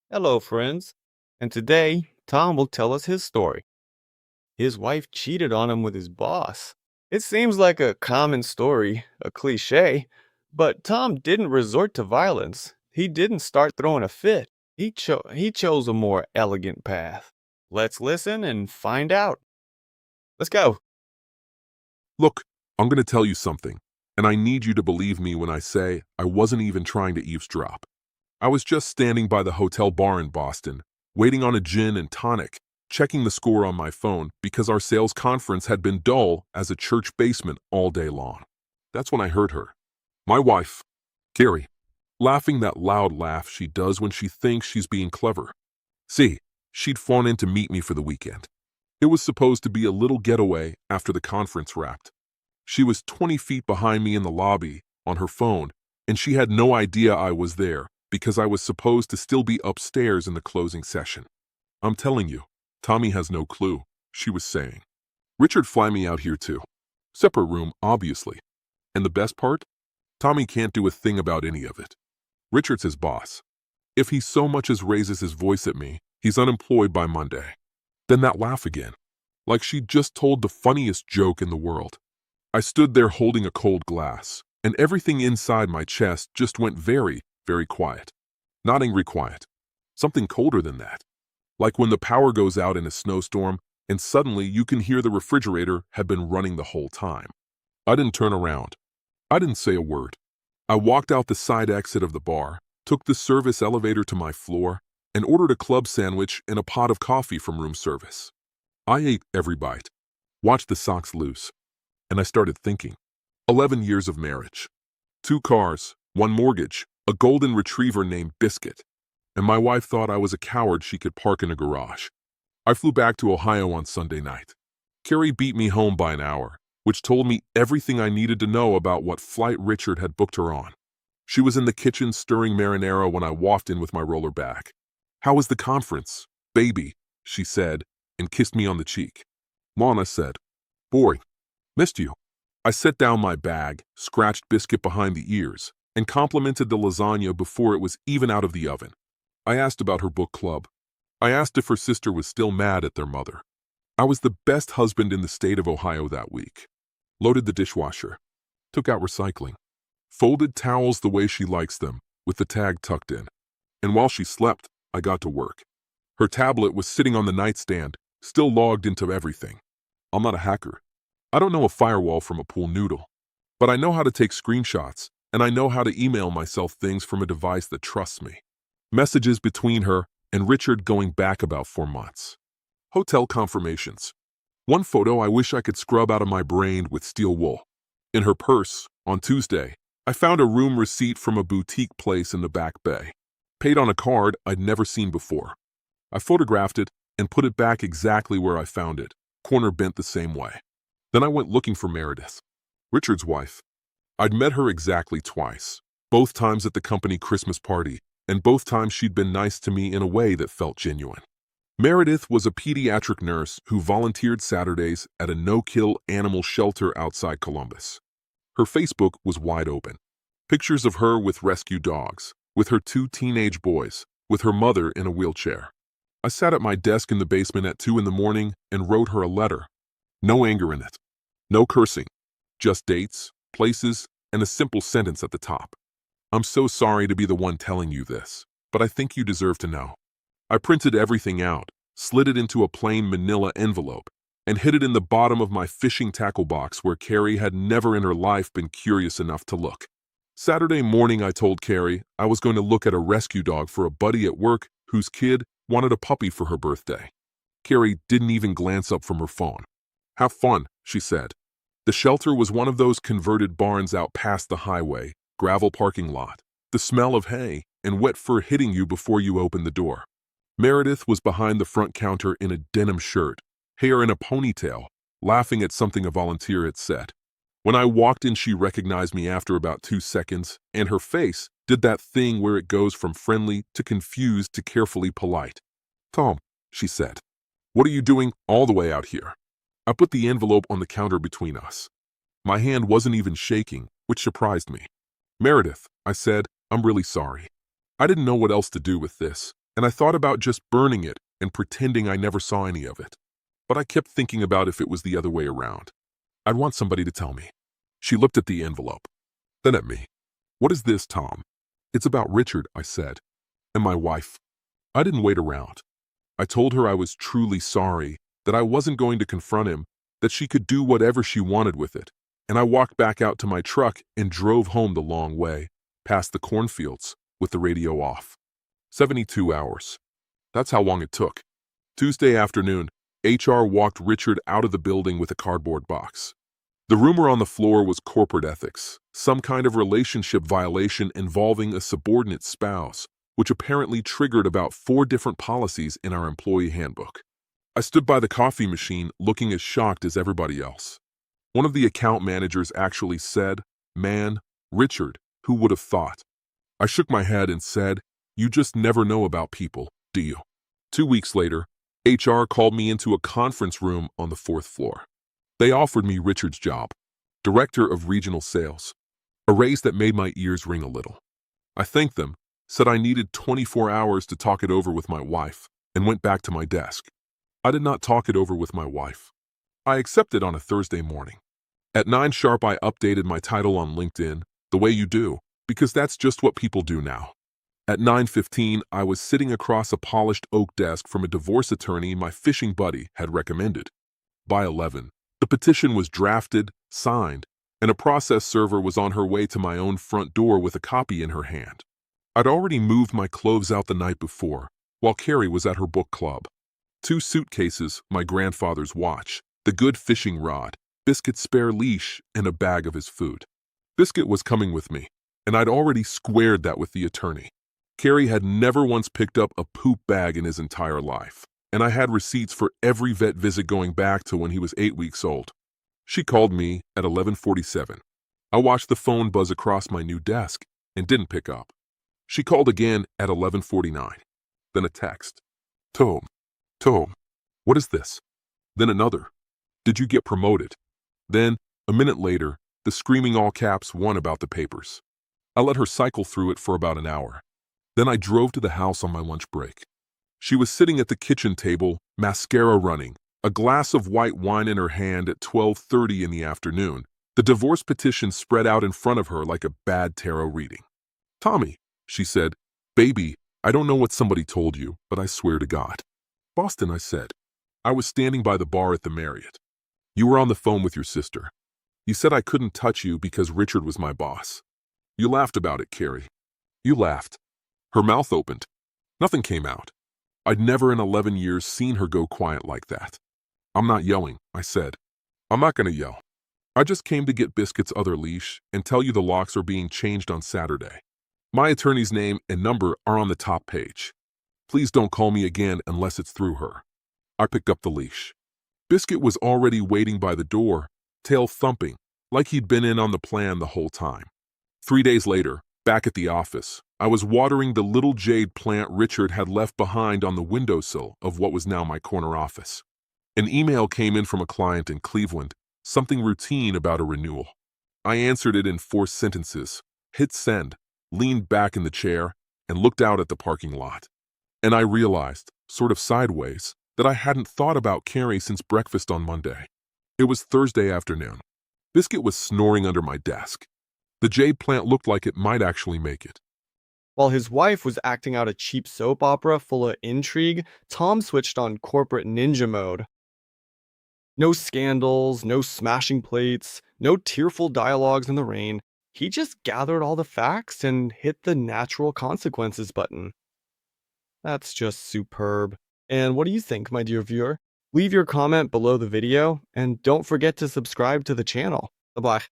Hello, friends. And today, Tom will tell us his story. His wife cheated on him with his boss. It seems like a common story, a cliche, but Tom didn't resort to violence. He didn't start throwing a fit. He chose a more elegant path. Let's listen and find out. Let's go. Look, I'm going to tell you something, and I need you to believe me when I say I wasn't even trying to eavesdrop. I was just standing by the hotel bar in Boston, waiting on a gin and tonic, checking the score on my phone because our sales conference had been dull as a church basement all day long. That's when I heard her. My wife, Carrie, laughing that loud laugh she does when she thinks she's being clever. See, she'd flown in to meet me for the weekend. It was supposed to be a little getaway after the conference wrapped. She was 20 feet behind me in the lobby on her phone, and she had no idea I was there because I was supposed to still be upstairs in the closing session. I'm telling you, Tommy has no clue, she was saying. Richard fly me out here too. Separate room, obviously. And the best part? Tommy can't do a thing about any of it. Richard's his boss. If he so much as raises his voice at me, he's unemployed by Monday. Then that laugh again, like she just told the funniest joke in the world. I stood there holding a cold glass, and everything inside my chest just went very, very quiet. Not angry quiet. Something colder than that. Like when the power goes out in a snowstorm, and suddenly you can hear the refrigerator had been running the whole time. I didn't turn around. I didn't say a word. I walked out the side exit of the bar, took the service elevator to my floor, and ordered a club sandwich and a pot of coffee from room service. I ate every bite, watched the socks loose, and I started thinking. 11 years of marriage. 2 cars, 1 mortgage, a golden retriever named Biscuit, and my wife thought I was a coward she could park in a garage. I flew back to Ohio on Sunday night. Carrie beat me home by an hour, which told me everything I needed to know about what flight Richard had booked her on. She was in the kitchen stirring marinara when I walked in with my roller bag. "How was the conference, baby?" she said, and kissed me on the cheek. "Lana," said, "Boy, missed you." I set down my bag, scratched Biscuit behind the ears, and complimented the lasagna before it was even out of the oven. I asked about her book club. I asked if her sister was still mad at their mother. I was the best husband in the state of Ohio that week. Loaded the dishwasher. Took out recycling. Folded towels the way she likes them, with the tag tucked in. And while she slept, I got to work. Her tablet was sitting on the nightstand, still logged into everything. I'm not a hacker. I don't know a firewall from a pool noodle. But I know how to take screenshots, and I know how to email myself things from a device that trusts me. Messages between her and Richard going back about 4 months. Hotel confirmations. One photo I wish I could scrub out of my brain with steel wool. In her purse, on Tuesday, I found a room receipt from a boutique place in the Back Bay. Paid on a card I'd never seen before. I photographed it and put it back exactly where I found it, corner bent the same way. Then I went looking for Meredith, Richard's wife. I'd met her exactly twice, both times at the company Christmas party, and both times she'd been nice to me in a way that felt genuine. Meredith was a pediatric nurse who volunteered Saturdays at a no-kill animal shelter outside Columbus. Her Facebook was wide open. Pictures of her with rescue dogs, with her 2 teenage boys, with her mother in a wheelchair. I sat at my desk in the basement at 2 in the morning and wrote her a letter. No anger in it. No cursing. Just dates, places, and a simple sentence at the top. "I'm so sorry to be the one telling you this, but I think you deserve to know." I printed everything out, slid it into a plain manila envelope, and hid it in the bottom of my fishing tackle box where Carrie had never in her life been curious enough to look. Saturday morning I told Carrie I was going to look at a rescue dog for a buddy at work whose kid wanted a puppy for her birthday. Carrie didn't even glance up from her phone. "Have fun," she said. The shelter was one of those converted barns out past the highway, gravel parking lot, the smell of hay and wet fur hitting you before you open the door. Meredith was behind the front counter in a denim shirt, hair in a ponytail, laughing at something a volunteer had said. When I walked in, she recognized me after about 2 seconds, and her face did that thing where it goes from friendly to confused to carefully polite. "Tom," she said, "what are you doing all the way out here?" I put the envelope on the counter between us. My hand wasn't even shaking, which surprised me. "Meredith," I said, "I'm really sorry. I didn't know what else to do with this, and I thought about just burning it and pretending I never saw any of it. But I kept thinking about if it was the other way around. I'd want somebody to tell me. She looked at the envelope, then at me. "What is this, Tom?" "It's about Richard," I said, "and my wife." I didn't wait around. I told her I was truly sorry, that I wasn't going to confront him, that she could do whatever she wanted with it, and I walked back out to my truck and drove home the long way, past the cornfields, with the radio off. 72 hours. That's how long it took. Tuesday afternoon, HR walked Richard out of the building with a cardboard box. The rumor on the floor was corporate ethics, some kind of relationship violation involving a subordinate spouse, which apparently triggered about 4 different policies in our employee handbook. I stood by the coffee machine looking as shocked as everybody else. One of the account managers actually said, "Man, Richard, who would have thought?" I shook my head and said, "You just never know about people, do you?" 2 weeks later, HR called me into a conference room on the 4th floor. They offered me Richard's job, Director of Regional Sales, a raise that made my ears ring a little. I thanked them, said I needed 24 hours to talk it over with my wife, and went back to my desk. I did not talk it over with my wife. I accepted on a Thursday morning. At 9 sharp, I updated my title on LinkedIn, the way you do, because that's just what people do now. At 9:15, I was sitting across a polished oak desk from a divorce attorney my fishing buddy had recommended. By 11, the petition was drafted, signed, and a process server was on her way to my own front door with a copy in her hand. I'd already moved my clothes out the night before, while Carrie was at her book club. 2 suitcases, my grandfather's watch, the good fishing rod, Biscuit's spare leash, and a bag of his food. Biscuit was coming with me, and I'd already squared that with the attorney. Carrie had never once picked up a poop bag in his entire life, and I had receipts for every vet visit going back to when he was 8 weeks old. She called me at 11:47. I watched the phone buzz across my new desk and didn't pick up. She called again at 11:49. Then a text. Tom, what is this? Then another. Did you get promoted? Then, a minute later, the screaming all caps one about the papers. I let her cycle through it for about an hour. Then I drove to the house on my lunch break. She was sitting at the kitchen table, mascara running, a glass of white wine in her hand at 12:30 in the afternoon, the divorce petition spread out in front of her like a bad tarot reading. "Tommy," she said, "baby, I don't know what somebody told you, but I swear to God." "Boston," I said. "I was standing by the bar at the Marriott. You were on the phone with your sister. You said I couldn't touch you because Richard was my boss. You laughed about it, Carrie. You laughed." Her mouth opened. Nothing came out. I'd never in 11 years seen her go quiet like that. "I'm not yelling," I said. "I'm not going to yell. I just came to get Biscuit's other leash and tell you the locks are being changed on Saturday. My attorney's name and number are on the top page. Please don't call me again unless it's through her." I picked up the leash. Biscuit was already waiting by the door, tail thumping, like he'd been in on the plan the whole time. 3 days later, back at the office, I was watering the little jade plant Richard had left behind on the windowsill of what was now my corner office. An email came in from a client in Cleveland, something routine about a renewal. I answered it in 4 sentences, hit send, leaned back in the chair, and looked out at the parking lot. And I realized, sort of sideways, that I hadn't thought about Carrie since breakfast on Monday. It was Thursday afternoon. Biscuit was snoring under my desk. The jade plant looked like it might actually make it. While his wife was acting out a cheap soap opera full of intrigue, Tom switched on corporate ninja mode. No scandals, no smashing plates, no tearful dialogues in the rain. He just gathered all the facts and hit the natural consequences button. That's just superb. And what do you think, my dear viewer? Leave your comment below the video, and don't forget to subscribe to the channel. Bye-bye.